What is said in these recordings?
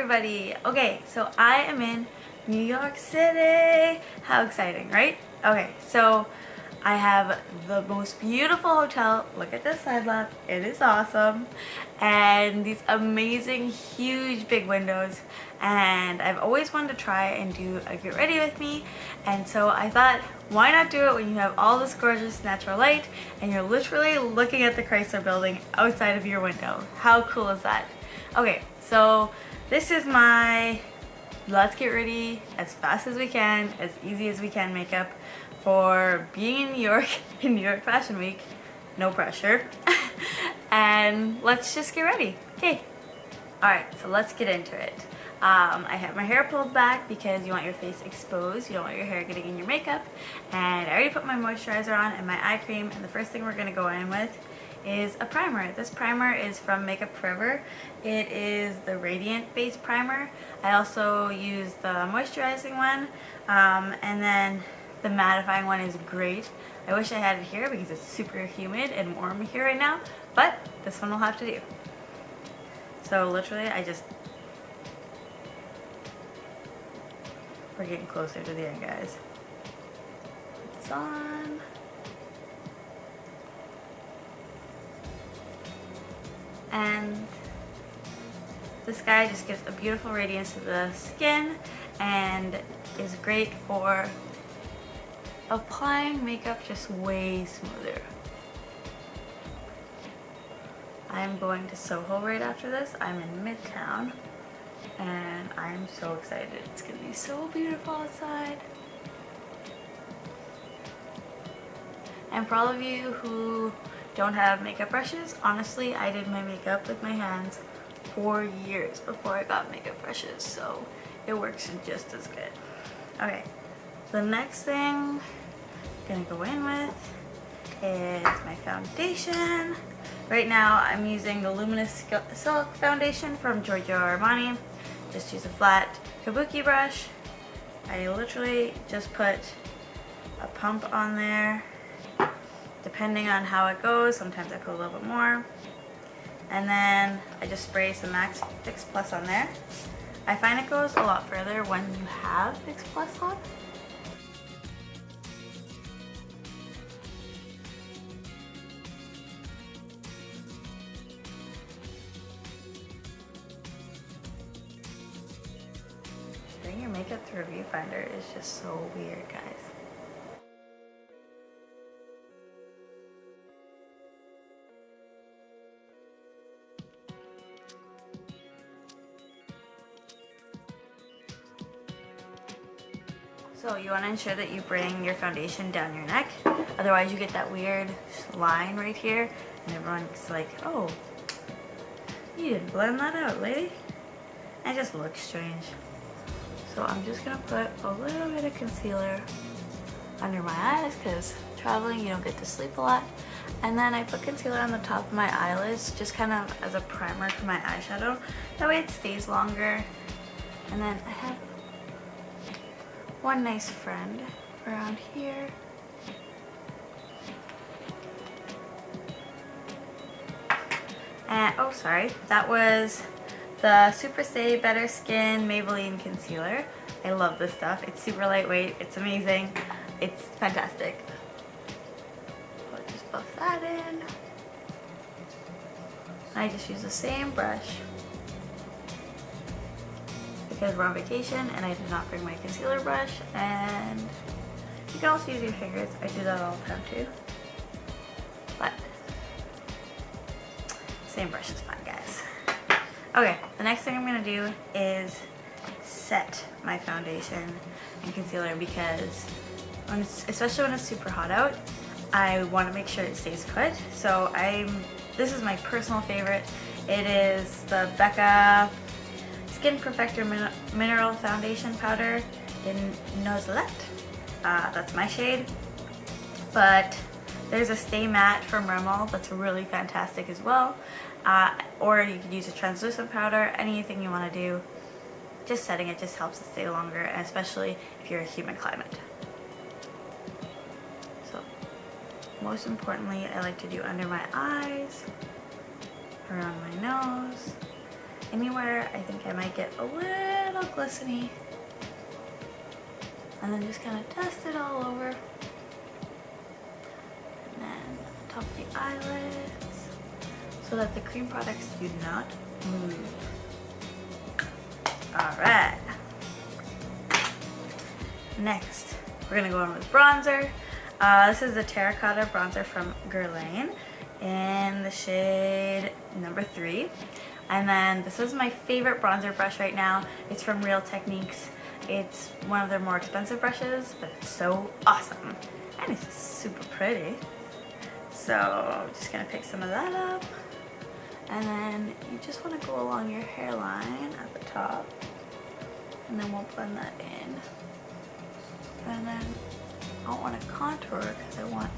everybody. Okay, so I am in New York City. How exciting, right? Okay, so I have the most beautiful hotel. Look at this side lap. It is awesome. And these amazing, huge, big windows. And I've always wanted to try and do a get ready with me. And so I thought, why not do it when you have all this gorgeous natural light and you're literally looking at the Chrysler building outside of your window. How cool is that? Okay, so this is my let's get ready as fast as we can, as easy as we can makeup for being in New York, in New York Fashion Week. No pressure. And let's just get ready. Okay. Alright, so let's get into it. I have my hair pulled back because you want your face exposed. You don't want your hair getting in your makeup. And I already put my moisturizer on and my eye cream. And the first thing we're going to go in with is a primer. This primer is from Makeup Forever. It is the Radiant Base Primer. I also use the moisturizing one. And then the mattifying one is great. I wish I had it here because it's super humid and warm here right now. But this one will have to do. So literally we're getting closer to the end, guys. Put this on. And this guy just gives a beautiful radiance to the skin and is great for applying makeup just way smoother. I'm going to Soho right after this. I'm in Midtown and I'm so excited. It's gonna be so beautiful outside. And for all of you who don't have makeup brushes, honestly, I did my makeup with my hands for years before I got makeup brushes, so it works just as good. Okay, the next thing I'm gonna go in with is my foundation. Right now I'm using the Luminous Silk Foundation from Giorgio Armani. Just use a flat Kabuki brush. I literally just put a pump on there. Depending on how it goes, sometimes I put a little bit more. And then I just spray some Max Fix Plus on there. I find it goes a lot further when you have Fix Plus on. Doing your makeup through a viewfinder is just so weird, guys. So you want to ensure that you bring your foundation down your neck, otherwise you get that weird line right here and everyone's like, oh, you didn't blend that out, lady. And it just looks strange. So I'm just going to put a little bit of concealer under my eyes because traveling you don't get to sleep a lot. And then I put concealer on the top of my eyelids just kind of as a primer for my eyeshadow. That way it stays longer. And then I have one nice friend around here. And oh, sorry, that was the Super Stay Better Skin Maybelline Concealer. I love this stuff. It's super lightweight. It's amazing. It's fantastic. I'll just buff that in. I just use the same brush because we're on vacation and I did not bring my concealer brush, and you can also use your fingers. I do that all the time too. But same brush is fine, guys. Okay, the next thing I'm gonna do is set my foundation and concealer because especially when it's super hot out, I want to make sure it stays put. So this is my personal favorite. It is the Becca Skin Perfector Mineral Foundation Powder in Noisette. That's my shade. But there's a Stay Matte from Revlon that's really fantastic as well. Or you could use a translucent powder, anything you want to do. Just setting it just helps it stay longer, and especially if you're a humid climate. So, most importantly, I like to do under my eyes, around my nose, anywhere I think I might get a little glistening. And then just kind of dust it all over. And then on top of the eyelids, so that the cream products do not move. Alright. Next, we're going to go on with bronzer. This is the Terracotta bronzer from Guerlain in the shade number 3. And then this is my favorite bronzer brush right now. It's from Real Techniques. It's one of their more expensive brushes, but it's so awesome. And it's super pretty. So I'm just going to pick some of that up. And then you just want to go along your hairline at the top. And then we'll blend that in. And then I don't want to contour because I want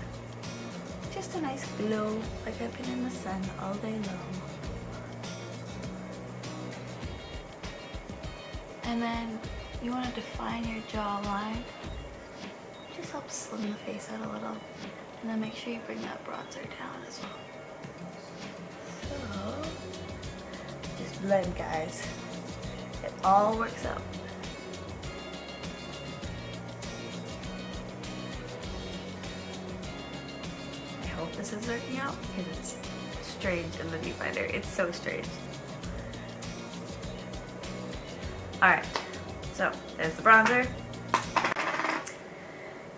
just a nice glow, like I've been in the sun all day long. And then you want to define your jawline. Just helps slim the face out a little. And then make sure you bring that bronzer down as well. So, just blend, guys. It all works out. I hope this is working out because it's strange in the viewfinder. It's so strange. Alright, so there's the bronzer.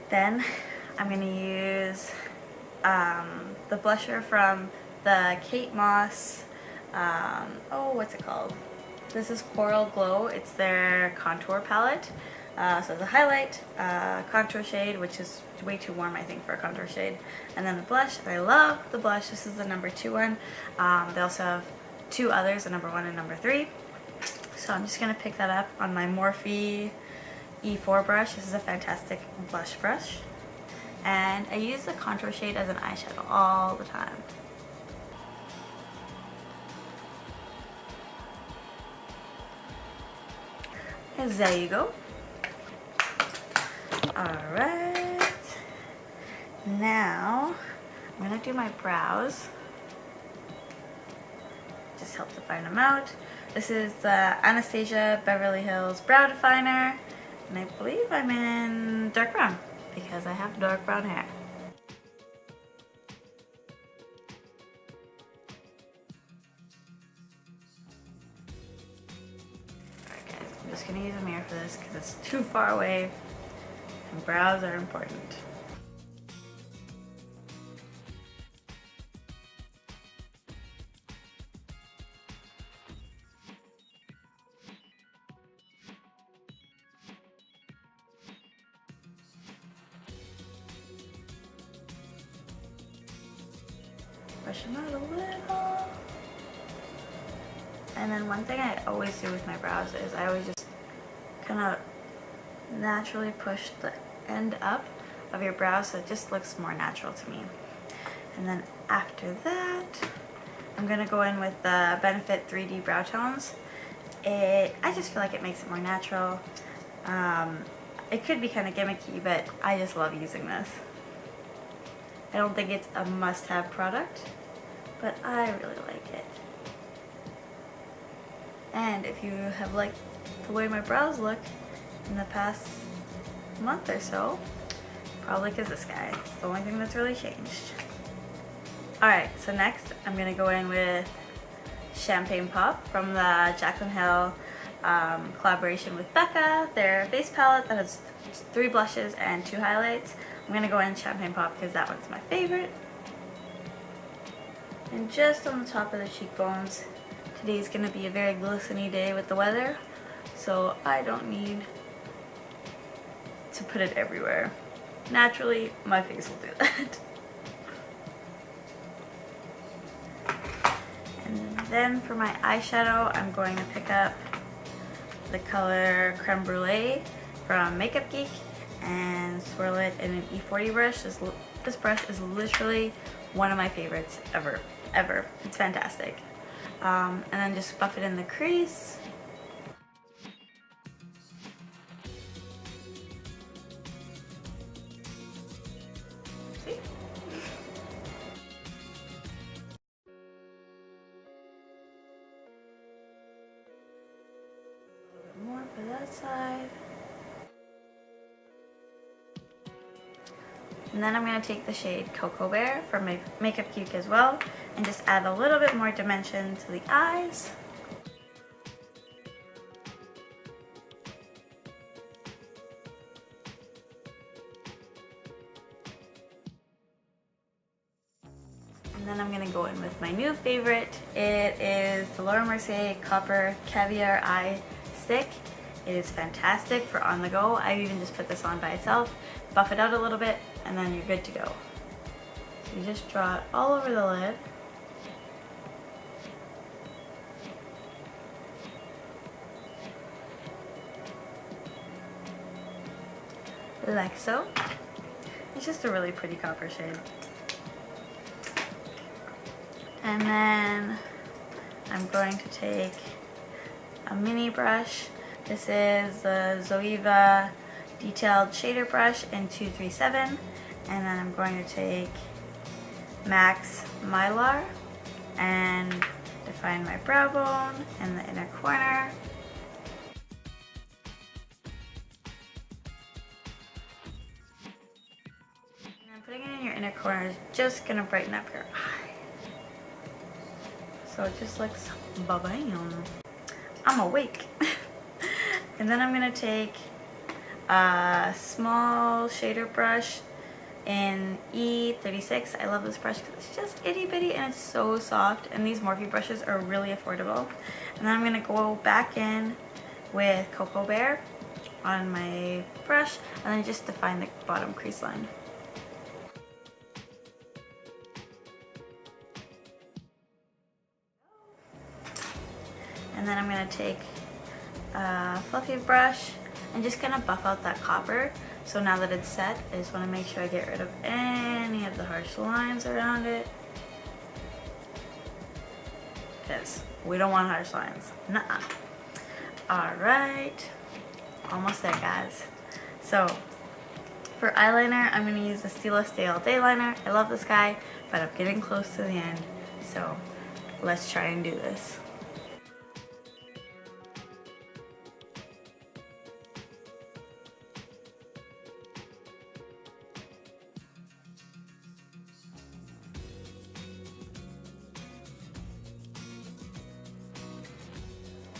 Then I'm going to use the blusher from the Kate Moss, what's it called? This is Coral Glow. It's their contour palette. So the highlight, contour shade, which is way too warm I think for a contour shade, and then the blush. I love the blush. This is the number 2 one. They also have 2 others, a number 1 and number 3. So I'm just going to pick that up on my Morphe E4 brush. This is a fantastic blush brush. And I use the contour shade as an eyeshadow all the time. And there you go. Alright. Now, I'm going to do my brows. Just help define them out. This is the Anastasia Beverly Hills Brow Definer, and I believe I'm in dark brown because I have dark brown hair. Alright guys, I'm just going to use a mirror for this because it's too far away and brows are important. Brush them out a little. And then one thing I always do with my brows is I always just kind of naturally push the end up of your brows so it just looks more natural to me. And then after that, I'm going to go in with the Benefit 3D BROWtones. I just feel like it makes it more natural. It could be kind of gimmicky, but I just love using this. I don't think it's a must-have product, but I really like it. And if you have liked the way my brows look in the past month or so, probably because this guy. It's the only thing that's really changed. Alright, so next I'm going to go in with Champagne Pop from the Jaclyn Hill collaboration with Becca, their face palette that has 3 blushes and 2 highlights. I'm going to go in Champagne Pop because that one's my favorite. And just on the top of the cheekbones, today's going to be a very glistening day with the weather, so I don't need to put it everywhere. Naturally, my face will do that. And then for my eyeshadow, I'm going to pick up the color Creme Brulee from Makeup Geek and swirl it in an E40 brush. This brush is literally one of my favorites ever. It's fantastic. And then just buff it in the crease. See? that side. And then I'm going to take the shade Coco Bear from Makeup Geek as well and just add a little bit more dimension to the eyes. And then I'm going to go in with my new favorite. It is the Mercier Copper Caviar Eye Stick. It is fantastic for on the go. I've even just put this on by itself, buff it out a little bit, and then you're good to go. So you just draw it all over the lid. Like so. It's just a really pretty copper shade. And then I'm going to take a mini brush. This is the Zoeva Detailed Shader Brush in 237. And then I'm going to take MAC's Mylar and define my brow bone in the inner corner. And then putting it in your inner corner is just going to brighten up your eye. So it just looks ba-bam. I'm awake. And then I'm going to take a small shader brush in E36. I love this brush because it's just itty bitty and it's so soft, and these Morphe brushes are really affordable. And then I'm going to go back in with Coco Bear on my brush and then just define the bottom crease line. And then I'm going to take a fluffy brush and just kind of buff out that copper. So now that it's set, I just want to make sure I get rid of any of the harsh lines around it. Because we don't want harsh lines. Nuh-uh. Alright. Almost there, guys. So, for eyeliner, I'm going to use the Stila Stay All Day liner. I love this guy, but I'm getting close to the end. So, let's try and do this.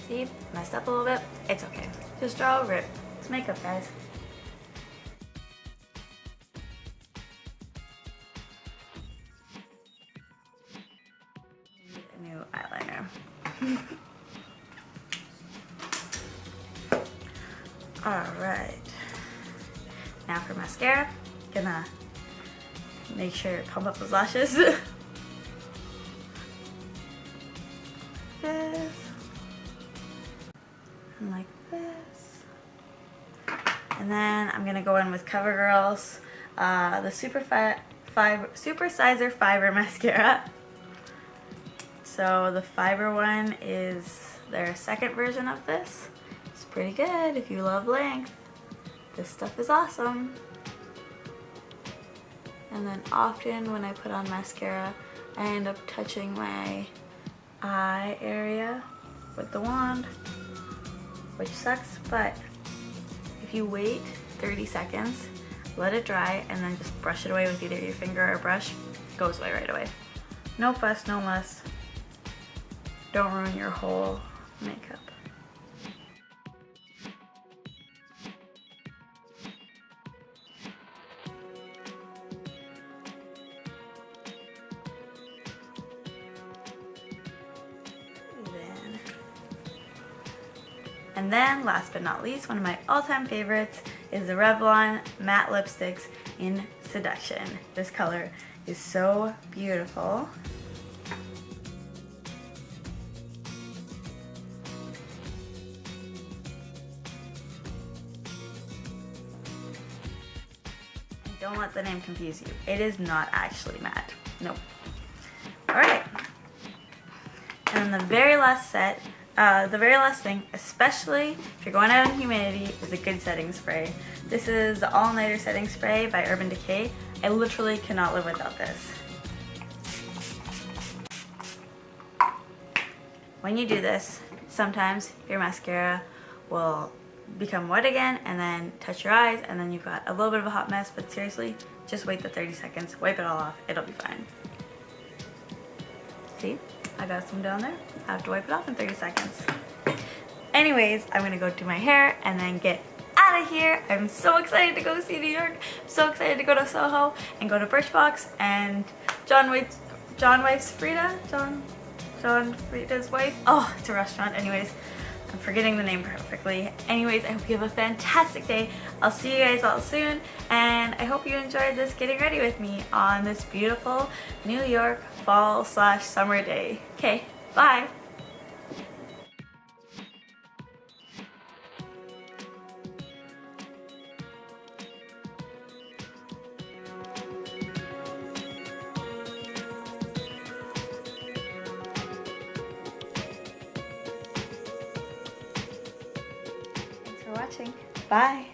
See, messed up a little bit. It's okay. Just draw over it. It's makeup, guys. Need a new eyeliner. Alright. Now for mascara. Gonna make sure to pump up those lashes. This. And like this. And then I'm gonna go in with CoverGirl's the Super Sizer Fiber Mascara. So the fiber one is their second version of this. It's pretty good if you love length. This stuff is awesome. And then often when I put on mascara, I end up touching my eye area with the wand, which sucks, but if you wait 30 seconds, let it dry, and then just brush it away with either your finger or a brush, it goes away right away. No fuss, no muss. Don't ruin your whole makeup. And then, last but not least, one of my all-time favorites is the Revlon matte lipsticks in Seduction. This color is so beautiful. Don't let the name confuse you. It is not actually matte. Nope. Alright. And then the very last thing, especially if you're going out in humidity, is a good setting spray. This is the All-Nighter Setting Spray by Urban Decay. I literally cannot live without this. When you do this, sometimes your mascara will become wet again, and then touch your eyes, and then you've got a little bit of a hot mess, but seriously, just wait the 30 seconds, wipe it all off, it'll be fine. See, I got some down there. I have to wipe it off in 30 seconds. Anyways, I'm gonna go do my hair and then get out of here. I'm so excited to go see New York. I'm so excited to go to Soho and go to Birchbox and John Frieda's wife. Oh, it's a restaurant. Anyways, I'm forgetting the name perfectly. Anyways, I hope you have a fantastic day. I'll see you guys all soon, and I hope you enjoyed this getting ready with me on this beautiful New York fall/summer day. Okay, bye. Thanks for watching. Bye.